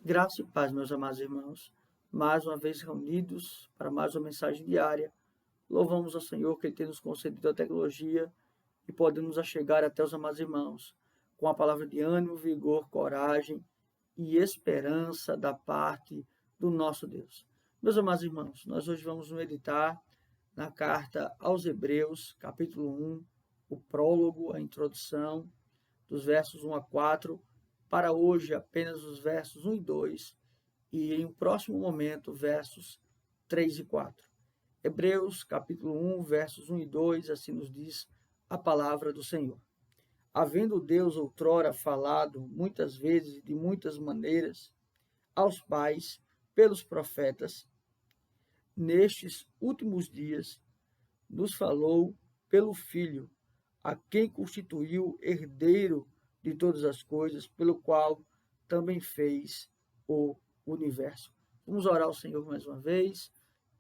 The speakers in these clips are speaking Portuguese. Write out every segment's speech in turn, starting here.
Graça e paz, meus amados irmãos, mais uma vez reunidos para mais uma mensagem diária. Louvamos ao Senhor que Ele tem nos concedido a tecnologia e podemos chegar até os amados irmãos com a palavra de ânimo, vigor, coragem e esperança da parte do nosso Deus. Meus amados irmãos, nós hoje vamos meditar na carta aos Hebreus, capítulo 1, o prólogo, a introdução, dos versos 1 a 4, para hoje apenas os versos 1 e 2, e em um próximo momento, versos 3 e 4. Hebreus, capítulo 1, versos 1 e 2, assim nos diz a palavra do Senhor. Havendo Deus outrora falado muitas vezes e de muitas maneiras aos pais pelos profetas, nestes últimos dias nos falou pelo Filho, a quem constituiu herdeiro de todas as coisas, pelo qual também fez o universo. Vamos orar ao Senhor mais uma vez,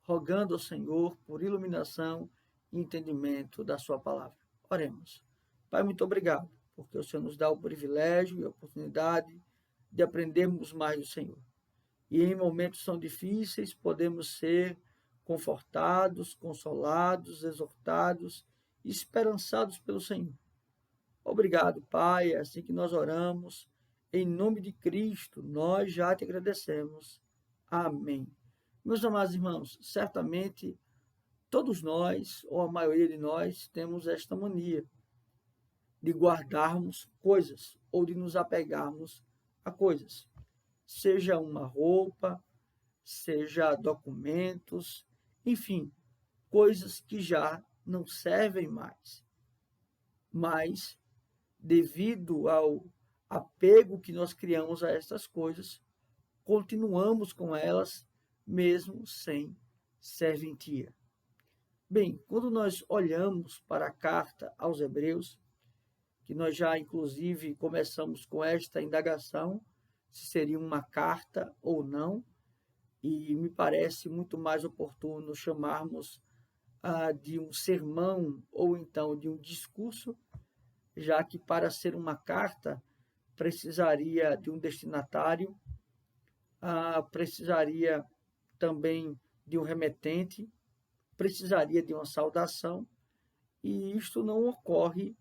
rogando ao Senhor por iluminação e entendimento da sua palavra. Oremos. Pai, muito obrigado, porque o Senhor nos dá o privilégio e a oportunidade de aprendermos mais do Senhor. E em momentos tão difíceis podemos ser confortados, consolados, exortados e esperançados pelo Senhor. Obrigado, Pai, é assim que nós oramos. Em nome de Cristo, nós já te agradecemos. Amém. Meus amados irmãos, certamente todos nós, ou a maioria de nós, temos esta mania de guardarmos coisas ou de nos apegarmos a coisas. Seja uma roupa, seja documentos, enfim, coisas que já não servem mais. Mas, devido ao apego que nós criamos a estas coisas, continuamos com elas mesmo sem serventia. Bem, quando nós olhamos para a carta aos Hebreus, que nós já inclusive começamos com esta indagação, se seria uma carta ou não, e me parece muito mais oportuno chamarmos de um sermão ou então de um discurso, já que para ser uma carta precisaria de um destinatário, precisaria também de um remetente, precisaria de uma saudação, e isto não ocorre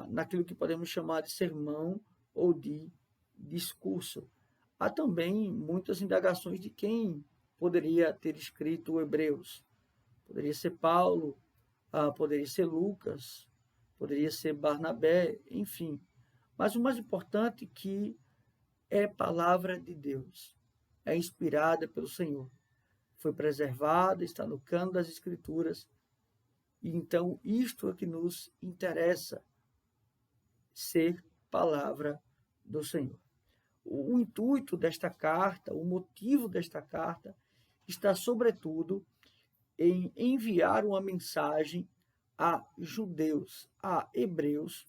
naquilo que podemos chamar de sermão ou de discurso. Há também muitas indagações de quem poderia ter escrito o Hebreus. Poderia ser Paulo, poderia ser Lucas, poderia ser Barnabé, enfim. Mas o mais importante é que é palavra de Deus, é inspirada pelo Senhor, foi preservada, está no cano das Escrituras, e então isto é que nos interessa, ser palavra do Senhor. O intuito desta carta, o motivo desta carta, está sobretudo em enviar uma mensagem a judeus, a hebreus,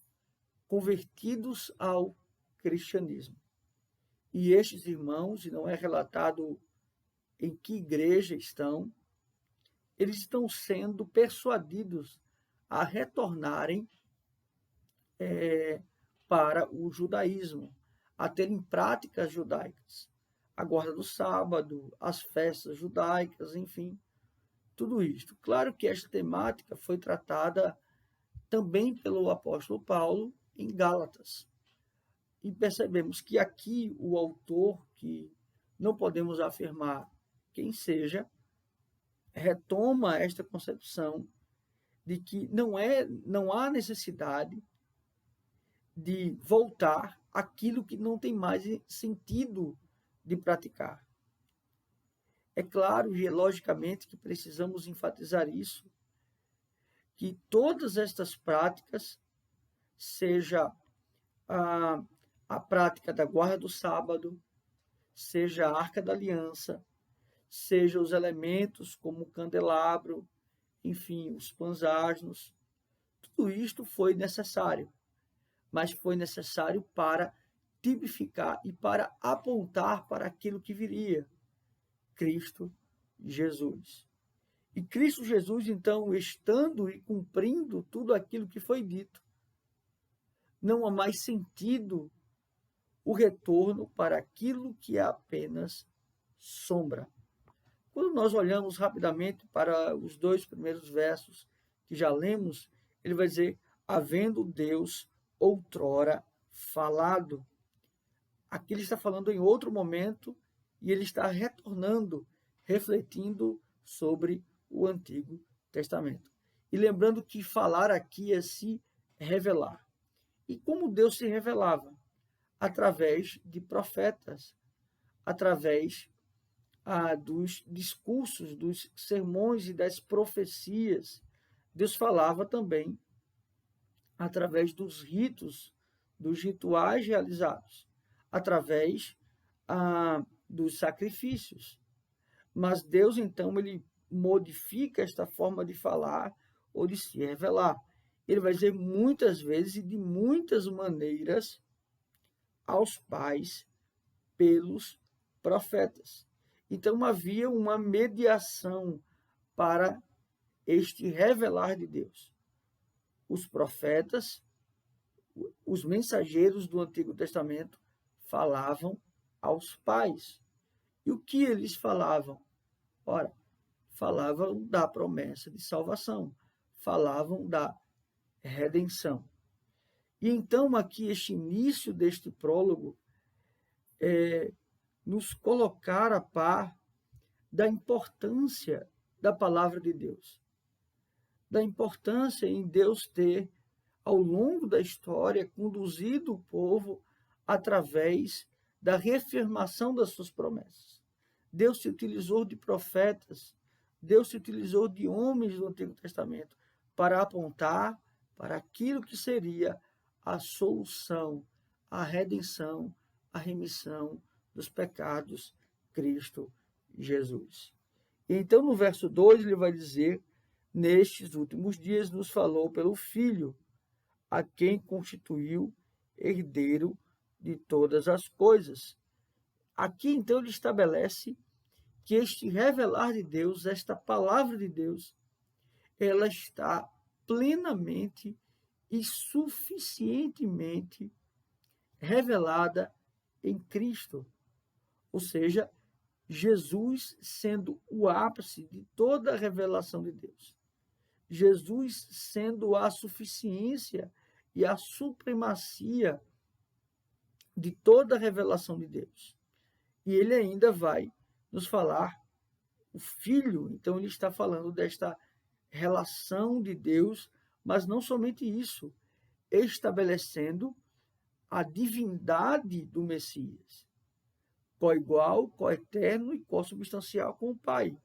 convertidos ao cristianismo. E estes irmãos, e não é relatado em que igreja estão, eles estão sendo persuadidos a retornarem para o judaísmo, a terem práticas judaicas, a guarda do sábado, as festas judaicas, enfim, tudo isto. Claro que esta temática foi tratada também pelo apóstolo Paulo em Gálatas. E percebemos que aqui o autor, que não podemos afirmar quem seja, retoma esta concepção de que não há necessidade de voltar àquilo que não tem mais sentido de praticar. É claro e logicamente que precisamos enfatizar isso, que todas estas práticas, seja a prática da guarda do sábado, seja a arca da aliança, seja os elementos como o candelabro, enfim, os pães asnos, tudo isto foi necessário, mas foi necessário para tipificar e para apontar para aquilo que viria, Cristo Jesus. E Cristo Jesus, então, estando e cumprindo tudo aquilo que foi dito, não há mais sentido o retorno para aquilo que é apenas sombra. Quando nós olhamos rapidamente para os 2 primeiros versos que já lemos, ele vai dizer: havendo Deus outrora falado. Aqui ele está falando em outro momento e ele está retornando, refletindo sobre o Antigo Testamento. E lembrando que falar aqui é se revelar. E como Deus se revelava? Através de profetas, através dos discursos, dos sermões e das profecias. Deus falava também através dos ritos, dos rituais realizados, através dos sacrifícios. Mas Deus, então, ele modifica esta forma de falar ou de se revelar. Ele vai dizer muitas vezes e de muitas maneiras aos pais pelos profetas. Então havia uma mediação para este revelar de Deus. Os profetas, os mensageiros do Antigo Testamento, falavam aos pais. E o que eles falavam? Ora, falavam da promessa de salvação, falavam da redenção. E então aqui este início deste prólogo nos colocar a par da importância da palavra de Deus, da importância em Deus ter, ao longo da história, conduzido o povo através da reafirmação das suas promessas. Deus se utilizou de profetas, Deus se utilizou de homens do Antigo Testamento para apontar para aquilo que seria a solução, a redenção, a remissão dos pecados, Cristo Jesus. E então, no verso 2, ele vai dizer: nestes últimos dias nos falou pelo Filho, a quem constituiu herdeiro de todas as coisas. Aqui, então, ele estabelece que este revelar de Deus, esta palavra de Deus, ela está plenamente e suficientemente revelada em Cristo. Ou seja, Jesus sendo o ápice de toda a revelação de Deus. Jesus sendo a suficiência e a supremacia de toda a revelação de Deus. E ele ainda vai nos falar o Filho, então ele está falando desta relação de Deus, mas não somente isso, estabelecendo a divindade do Messias, coigual, coeterno e consubstancial com o Pai,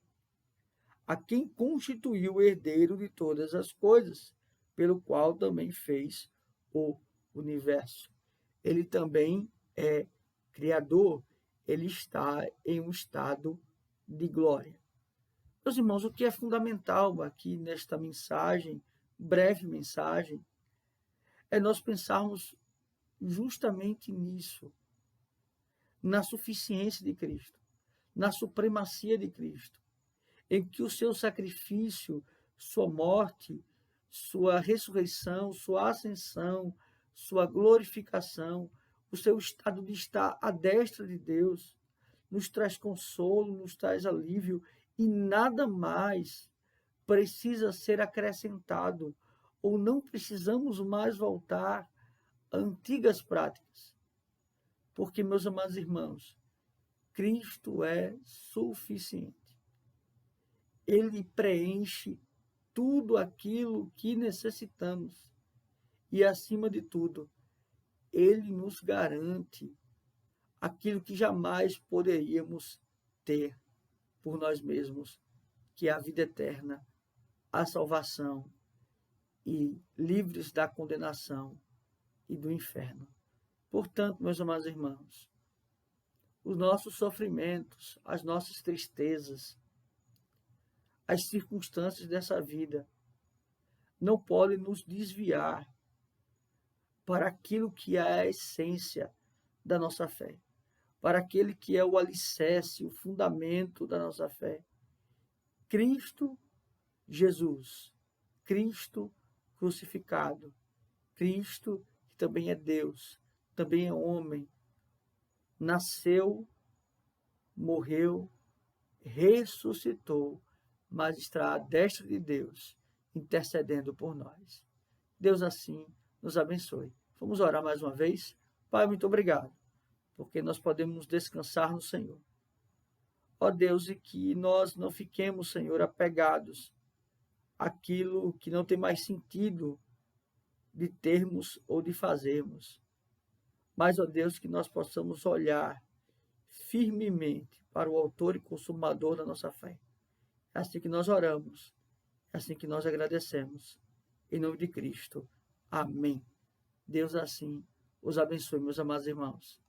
a quem constituiu o herdeiro de todas as coisas, pelo qual também fez o universo. Ele também é criador, ele está em um estado de glória. Meus irmãos, o que é fundamental aqui nesta mensagem, breve mensagem, é nós pensarmos justamente nisso, na suficiência de Cristo, na supremacia de Cristo, em que o seu sacrifício, sua morte, sua ressurreição, sua ascensão, sua glorificação, o seu estado de estar à destra de Deus, nos traz consolo, nos traz alívio, e nada mais precisa ser acrescentado, ou não precisamos mais voltar a antigas práticas. Porque, meus amados irmãos, Cristo é suficiente. Ele preenche tudo aquilo que necessitamos. E, acima de tudo, ele nos garante aquilo que jamais poderíamos ter por nós mesmos, que é a vida eterna, a salvação e livres da condenação e do inferno. Portanto, meus amados irmãos, os nossos sofrimentos, as nossas tristezas, as circunstâncias dessa vida não podem nos desviar para aquilo que é a essência da nossa fé, para aquele que é o alicerce, o fundamento da nossa fé. Cristo Jesus, Cristo crucificado, Cristo que também é Deus, também é homem, nasceu, morreu, ressuscitou, mas está à destra de Deus, intercedendo por nós. Deus assim nos abençoe. Vamos orar mais uma vez? Pai, muito obrigado, porque nós podemos descansar no Senhor. Ó Deus, e que nós não fiquemos, Senhor, apegados àquilo que não tem mais sentido de termos ou de fazermos. Mas, ó Deus, que nós possamos olhar firmemente para o autor e consumador da nossa fé. É assim que nós oramos, é assim que nós agradecemos. Em nome de Cristo. Amém. Deus assim os abençoe, meus amados irmãos.